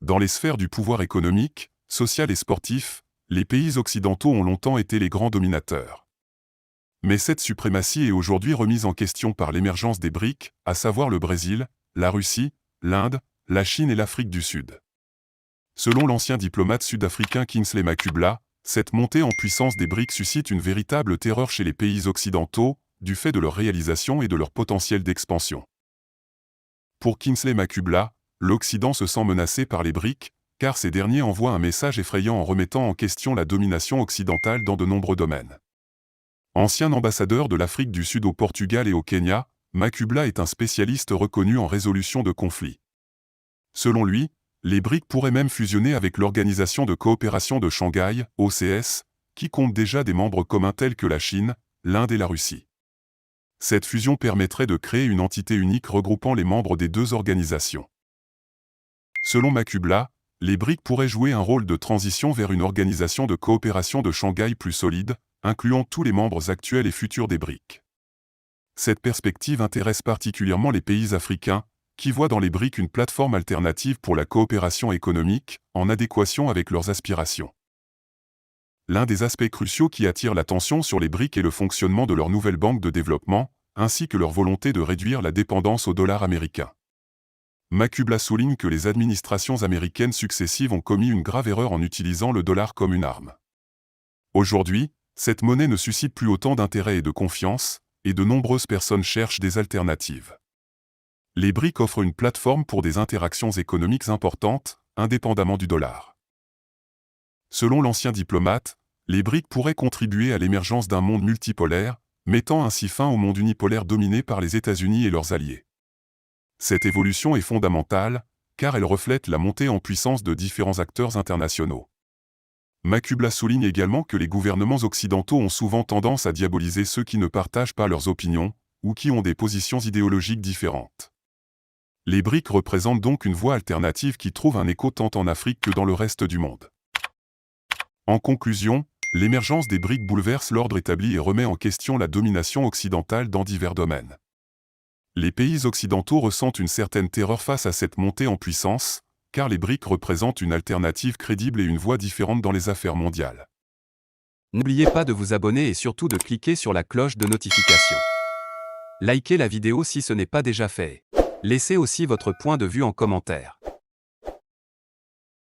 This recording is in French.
Dans les sphères du pouvoir économique, social et sportif, les pays occidentaux ont longtemps été les grands dominateurs. Mais cette suprématie est aujourd'hui remise en question par l'émergence des BRIC, à savoir le Brésil, la Russie, l'Inde, la Chine et l'Afrique du Sud. Selon l'ancien diplomate sud-africain Kingsley Macubla, cette montée en puissance des BRIC suscite une véritable terreur chez les pays occidentaux, du fait de leur réalisation et de leur potentiel d'expansion. Pour Kingsley Macubla, l'Occident se sent menacé par les BRIC, car ces derniers envoient un message effrayant en remettant en question la domination occidentale dans de nombreux domaines. Ancien ambassadeur de l'Afrique du Sud au Portugal et au Kenya, Macubla est un spécialiste reconnu en résolution de conflits. Selon lui, les BRIC pourraient même fusionner avec l'Organisation de coopération de Shanghai, OCS, qui compte déjà des membres communs tels que la Chine, l'Inde et la Russie. Cette fusion permettrait de créer une entité unique regroupant les membres des deux organisations. Selon Macubla, les BRIC pourraient jouer un rôle de transition vers une organisation de coopération de Shanghai plus solide, incluant tous les membres actuels et futurs des BRIC. Cette perspective intéresse particulièrement les pays africains, qui voient dans les BRIC une plateforme alternative pour la coopération économique, en adéquation avec leurs aspirations. L'un des aspects cruciaux qui attire l'attention sur les BRIC est le fonctionnement de leur nouvelle banque de développement, ainsi que leur volonté de réduire la dépendance au dollar américain. Macubla souligne que les administrations américaines successives ont commis une grave erreur en utilisant le dollar comme une arme. Aujourd'hui, cette monnaie ne suscite plus autant d'intérêt et de confiance, et de nombreuses personnes cherchent des alternatives. Les BRIC offrent une plateforme pour des interactions économiques importantes, indépendamment du dollar. Selon l'ancien diplomate, les BRIC pourraient contribuer à l'émergence d'un monde multipolaire, mettant ainsi fin au monde unipolaire dominé par les États-Unis et leurs alliés. Cette évolution est fondamentale, car elle reflète la montée en puissance de différents acteurs internationaux. Macubla souligne également que les gouvernements occidentaux ont souvent tendance à diaboliser ceux qui ne partagent pas leurs opinions, ou qui ont des positions idéologiques différentes. Les BRIC représentent donc une voie alternative qui trouve un écho tant en Afrique que dans le reste du monde. En conclusion, l'émergence des BRIC bouleverse l'ordre établi et remet en question la domination occidentale dans divers domaines. Les pays occidentaux ressentent une certaine terreur face à cette montée en puissance, car les BRIC représentent une alternative crédible et une voie différente dans les affaires mondiales. N'oubliez pas de vous abonner et surtout de cliquer sur la cloche de notification. Likez la vidéo si ce n'est pas déjà fait. Laissez aussi votre point de vue en commentaire.